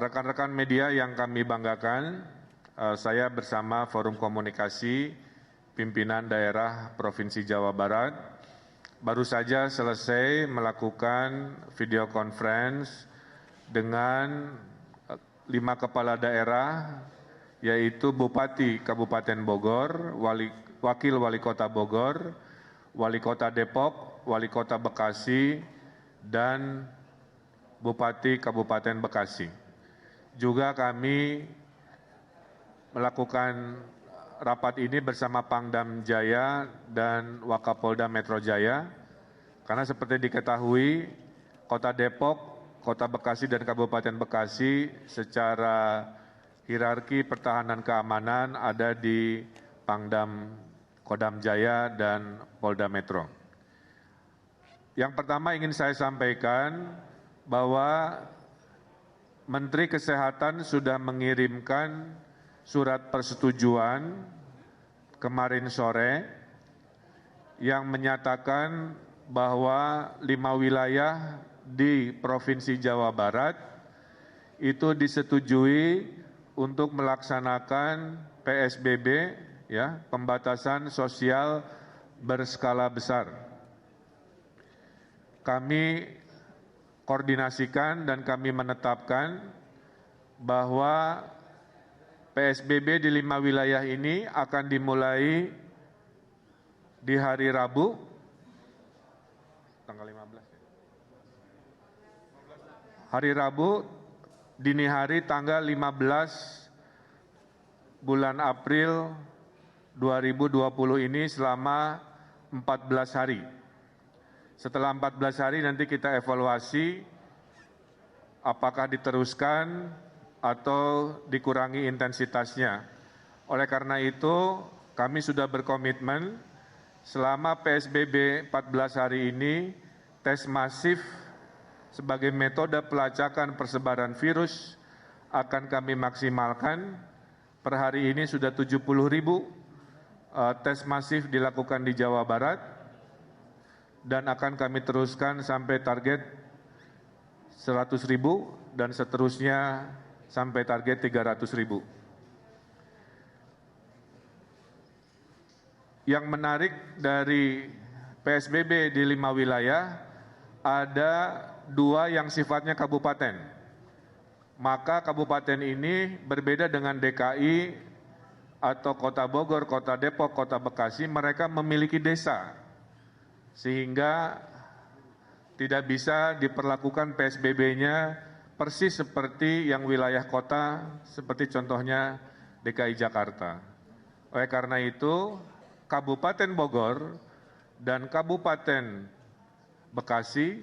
Rekan-rekan media yang kami banggakan, saya bersama Forum Komunikasi Pimpinan Daerah Provinsi Jawa Barat baru saja selesai melakukan video conference dengan 5 kepala daerah, yaitu Bupati Kabupaten Bogor, Wakil Wali Kota Bogor, Wali Kota Depok, Wali Kota Bekasi, dan Bupati Kabupaten Bekasi. Juga kami melakukan rapat ini bersama Pangdam Jaya dan Wakapolda Metro Jaya, karena seperti diketahui, Kota Depok, Kota Bekasi, dan Kabupaten Bekasi secara hierarki pertahanan keamanan ada di Pangdam Kodam Jaya dan Polda Metro. Yang pertama ingin saya sampaikan bahwa Menteri Kesehatan sudah mengirimkan surat persetujuan kemarin sore yang menyatakan bahwa 5 wilayah di Provinsi Jawa Barat itu disetujui untuk melaksanakan PSBB, ya, pembatasan sosial berskala besar. Kami koordinasikan dan kami menetapkan bahwa PSBB di 5 wilayah ini akan dimulai di hari Rabu, tanggal 15. Hari Rabu, dini hari tanggal 15 bulan April 2020 ini selama 14 hari. Setelah 14 hari nanti kita evaluasi apakah diteruskan atau dikurangi intensitasnya. Oleh karena itu, kami sudah berkomitmen selama PSBB 14 hari ini, tes masif sebagai metode pelacakan persebaran virus akan kami maksimalkan. Per hari ini sudah 70.000 tes masif dilakukan di Jawa Barat, dan akan kami teruskan sampai target 100.000 dan seterusnya sampai target 300.000. Yang menarik dari PSBB di 5 wilayah, ada 2 yang sifatnya kabupaten. Maka kabupaten ini berbeda dengan DKI atau Kota Bogor, Kota Depok, Kota Bekasi, mereka memiliki desa, sehingga tidak bisa diperlakukan PSBB-nya persis seperti yang wilayah kota, seperti contohnya DKI Jakarta. Oleh karena itu, Kabupaten Bogor dan Kabupaten Bekasi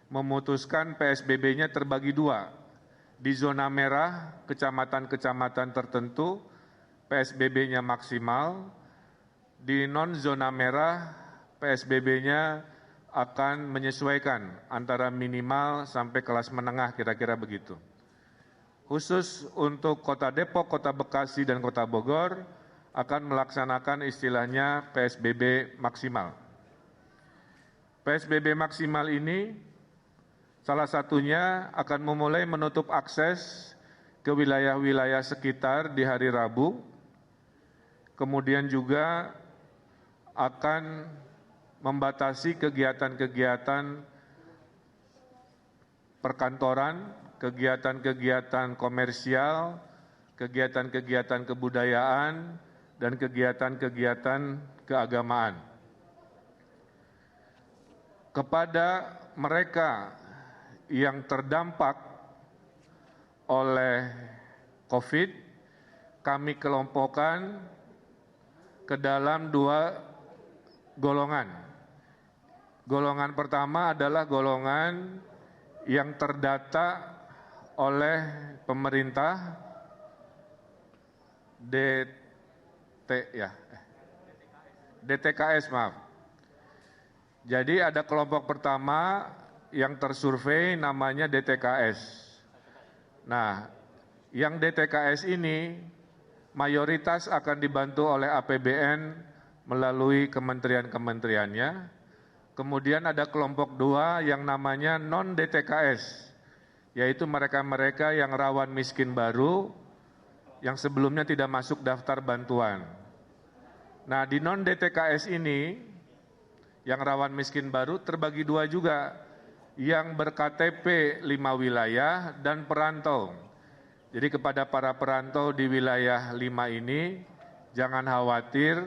memutuskan PSBB-nya terbagi 2. Di zona merah, kecamatan-kecamatan tertentu, PSBB-nya maksimal. Di non-zona merah, PSBB-nya akan menyesuaikan antara minimal sampai kelas menengah, kira-kira begitu. Khusus untuk Kota Depok, Kota Bekasi, dan Kota Bogor akan melaksanakan istilahnya PSBB maksimal. PSBB maksimal ini salah satunya akan memulai menutup akses ke wilayah-wilayah sekitar di hari Rabu, kemudian juga akan membatasi kegiatan-kegiatan perkantoran, kegiatan-kegiatan komersial, kegiatan-kegiatan kebudayaan, dan kegiatan-kegiatan keagamaan. Kepada mereka yang terdampak oleh COVID, kami kelompokkan ke dalam 2 golongan. Golongan pertama adalah golongan yang terdata oleh pemerintah DTKS, maaf. Jadi ada kelompok pertama yang tersurvei namanya DTKS. Nah, yang DTKS ini mayoritas akan dibantu oleh APBN melalui kementerian-kementeriannya. Kemudian ada kelompok 2 yang namanya non-DTKS, yaitu mereka-mereka yang rawan miskin baru, yang sebelumnya tidak masuk daftar bantuan. Nah, di non-DTKS ini, yang rawan miskin baru terbagi dua juga, yang berKTP 5 wilayah dan perantau. Jadi kepada para perantau di wilayah 5 ini, jangan khawatir,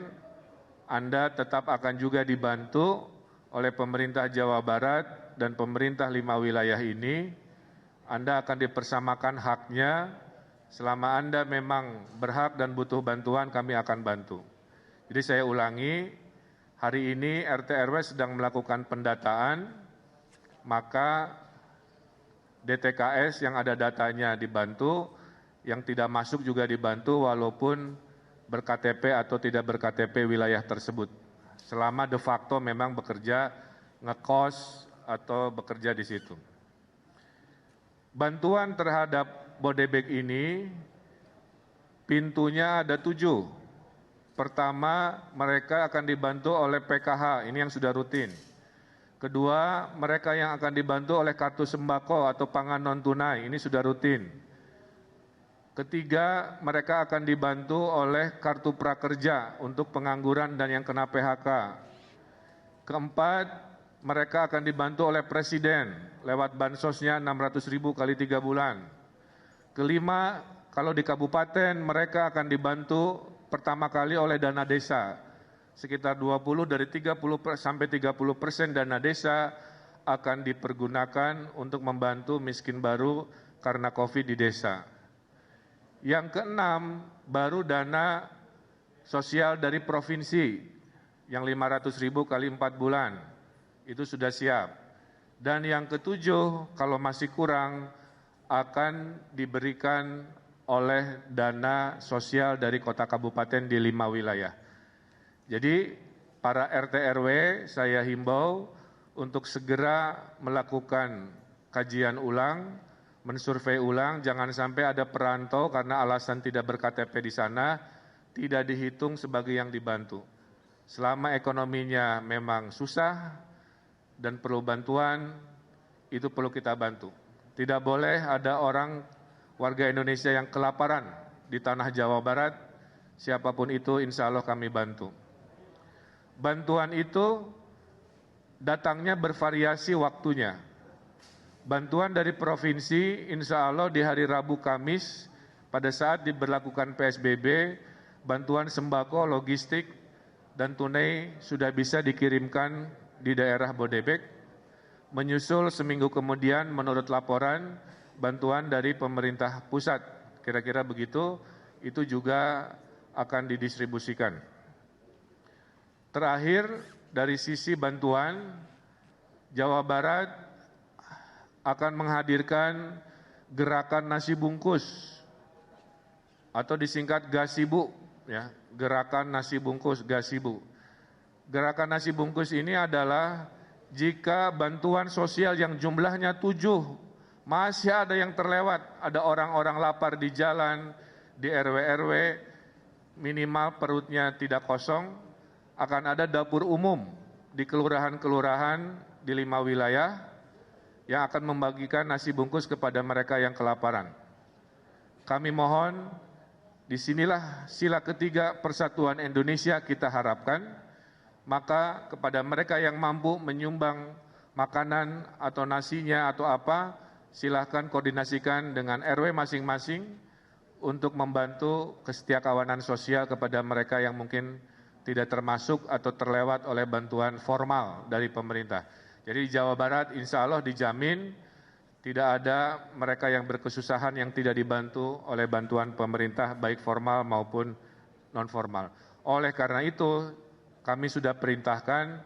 Anda tetap akan juga dibantu oleh pemerintah Jawa Barat dan pemerintah 5 wilayah ini. Anda akan dipersamakan haknya, selama Anda memang berhak dan butuh bantuan, kami akan bantu. Jadi saya ulangi, hari ini RT RW sedang melakukan pendataan, maka DTKS yang ada datanya dibantu, yang tidak masuk juga dibantu walaupun berKTP atau tidak berKTP wilayah tersebut. Selama de facto memang bekerja ngekos atau bekerja di situ. Bantuan terhadap Bodebek ini pintunya ada 7. Pertama, mereka akan dibantu oleh PKH, ini yang sudah rutin. Kedua, mereka yang akan dibantu oleh kartu sembako atau pangan non-tunai, ini sudah rutin. Ketiga, mereka akan dibantu oleh kartu prakerja untuk pengangguran dan yang kena PHK. Keempat, mereka akan dibantu oleh Presiden lewat bansosnya 600.000 kali 3 bulan. Kelima, kalau di kabupaten mereka akan dibantu pertama kali oleh dana desa. Sekitar 20 dari 30 sampai 30% dana desa akan dipergunakan untuk membantu miskin baru karena COVID di desa. Yang keenam, baru dana sosial dari provinsi yang 500.000 kali 4 bulan, itu sudah siap. Dan yang ketujuh, kalau masih kurang, akan diberikan oleh dana sosial dari kota kabupaten di 5 wilayah. Jadi para RT RW saya himbau untuk segera melakukan kajian ulang, mensurvei ulang, jangan sampai ada perantau karena alasan tidak berKTP di sana, tidak dihitung sebagai yang dibantu. Selama ekonominya memang susah dan perlu bantuan, itu perlu kita bantu. Tidak boleh ada orang warga Indonesia yang kelaparan di tanah Jawa Barat, siapapun itu insya Allah kami bantu. Bantuan itu datangnya bervariasi waktunya. Bantuan dari provinsi insya Allah di hari Rabu Kamis pada saat diberlakukan PSBB, bantuan sembako, logistik, dan tunai sudah bisa dikirimkan di daerah Bodebek. Menyusul seminggu kemudian menurut laporan bantuan dari pemerintah pusat, kira-kira begitu, itu juga akan didistribusikan. Terakhir, dari sisi bantuan, Jawa Barat akan menghadirkan gerakan nasi bungkus atau disingkat Gasibu, ya, gerakan nasi bungkus Gasibu. Gerakan nasi bungkus ini adalah jika bantuan sosial yang jumlahnya 7 masih ada yang terlewat, ada orang-orang lapar di jalan, di RW-RW, minimal perutnya tidak kosong, akan ada dapur umum di kelurahan-kelurahan di 5 wilayah yang akan membagikan nasi bungkus kepada mereka yang kelaparan. Kami mohon, disinilah sila ketiga persatuan Indonesia kita harapkan, maka kepada mereka yang mampu menyumbang makanan atau nasinya atau apa, silahkan koordinasikan dengan RW masing-masing untuk membantu kesetiakawanan sosial kepada mereka yang mungkin tidak termasuk atau terlewat oleh bantuan formal dari pemerintah. Jadi di Jawa Barat insya Allah dijamin tidak ada mereka yang berkesusahan yang tidak dibantu oleh bantuan pemerintah baik formal maupun non formal. Oleh karena itu kami sudah perintahkan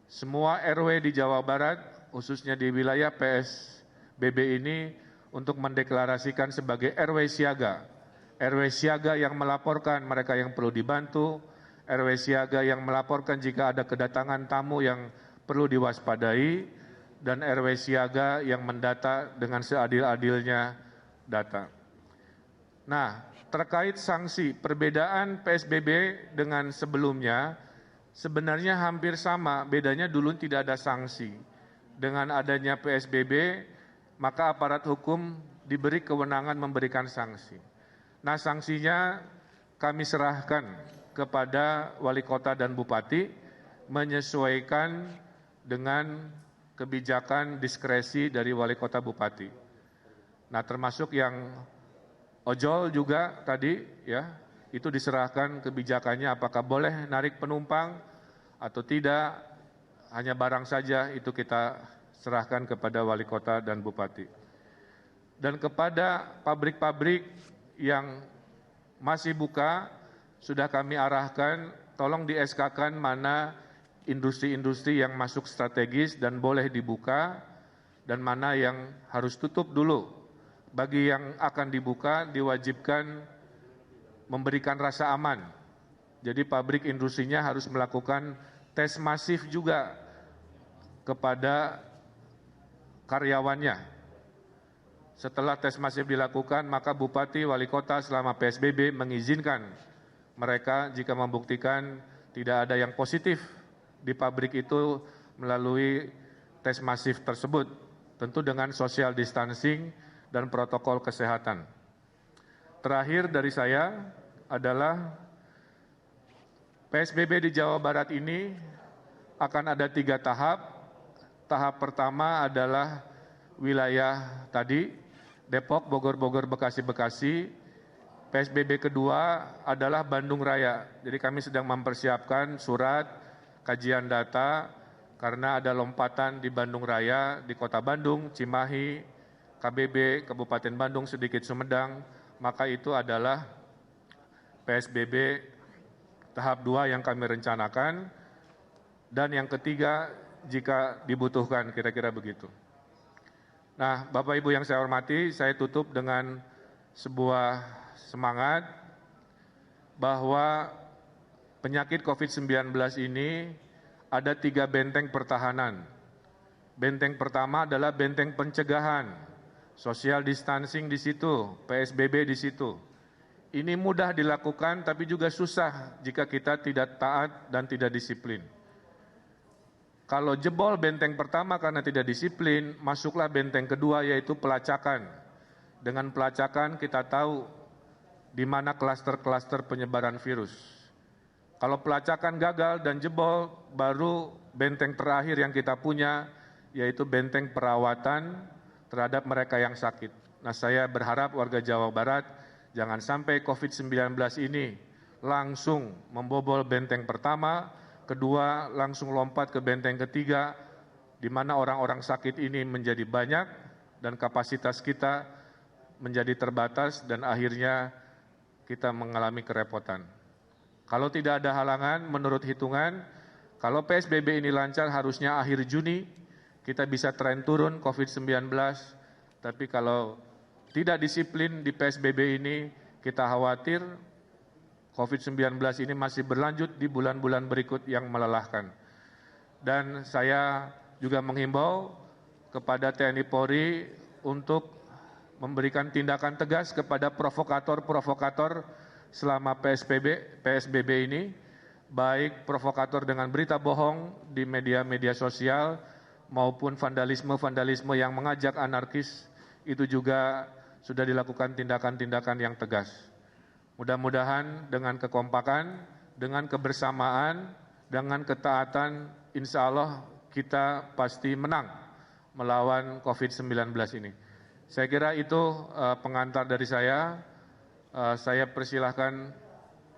semua RW di Jawa Barat khususnya di wilayah PSBB ini untuk mendeklarasikan sebagai RW siaga. RW siaga yang melaporkan mereka yang perlu dibantu, RW siaga yang melaporkan jika ada kedatangan tamu yang perlu diwaspadai, dan RW siaga yang mendata dengan seadil-adilnya data. Nah, terkait sanksi, perbedaan PSBB dengan sebelumnya sebenarnya hampir sama, bedanya dulu tidak ada sanksi. Dengan adanya PSBB, maka aparat hukum diberi kewenangan memberikan sanksi. Nah, sanksinya kami serahkan kepada wali kota dan bupati menyesuaikan dengan kebijakan diskresi dari wali kota bupati. Nah, termasuk yang ojol juga tadi ya, itu diserahkan kebijakannya apakah boleh narik penumpang atau tidak, hanya barang saja itu kita serahkan kepada wali kota dan bupati. Dan kepada pabrik-pabrik yang masih buka, sudah kami arahkan, tolong di SK-kan mana industri-industri yang masuk strategis dan boleh dibuka, dan mana yang harus tutup dulu. Bagi yang akan dibuka, diwajibkan memberikan rasa aman. Jadi pabrik industrinya harus melakukan tes masif juga kepada karyawannya. Setelah tes masif dilakukan, maka bupati, wali kota selama PSBB mengizinkan mereka jika membuktikan tidak ada yang positif di pabrik itu melalui tes masif tersebut, tentu dengan social distancing dan protokol kesehatan. Terakhir dari saya adalah PSBB di Jawa Barat ini akan ada 3 tahap. Tahap pertama adalah wilayah tadi, Depok, Bogor, Bekasi. PSBB kedua adalah Bandung Raya. Jadi kami sedang mempersiapkan surat kajian data karena ada lompatan di Bandung Raya, di Kota Bandung, Cimahi, KBB, Kabupaten Bandung, sedikit Sumedang, maka itu adalah PSBB tahap 2 yang kami rencanakan, dan yang ketiga jika dibutuhkan, kira-kira begitu. Nah, Bapak Ibu yang saya hormati, saya tutup dengan sebuah semangat bahwa penyakit COVID-19 ini ada 3 benteng pertahanan. Benteng pertama adalah benteng pencegahan, social distancing di situ, PSBB di situ. Ini mudah dilakukan tapi juga susah jika kita tidak taat dan tidak disiplin. Kalau jebol benteng pertama karena tidak disiplin, masuklah benteng kedua yaitu pelacakan. Dengan pelacakan kita tahu di mana klaster-klaster penyebaran virus. Kalau pelacakan gagal dan jebol, baru benteng terakhir yang kita punya yaitu benteng perawatan terhadap mereka yang sakit. Nah, saya berharap warga Jawa Barat jangan sampai COVID-19 ini langsung membobol benteng pertama, kedua langsung lompat ke benteng ketiga, di mana orang-orang sakit ini menjadi banyak dan kapasitas kita menjadi terbatas dan akhirnya kita mengalami kerepotan. Kalau tidak ada halangan, menurut hitungan, kalau PSBB ini lancar harusnya akhir Juni kita bisa tren turun COVID-19, tapi kalau tidak disiplin di PSBB ini, kita khawatir COVID-19 ini masih berlanjut di bulan-bulan berikut yang melelahkan. Dan saya juga menghimbau kepada TNI Polri untuk memberikan tindakan tegas kepada provokator-provokator selama PSBB ini, baik provokator dengan berita bohong di media-media sosial maupun vandalisme-vandalisme yang mengajak anarkis, itu juga sudah dilakukan tindakan-tindakan yang tegas. Mudah-mudahan dengan kekompakan, dengan kebersamaan, dengan ketaatan, insya Allah kita pasti menang melawan COVID-19 ini. Saya kira itu pengantar dari saya. Saya persilahkan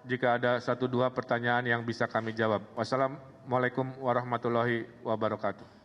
jika ada 1-2 pertanyaan yang bisa kami jawab. Wassalamualaikum warahmatullahi wabarakatuh.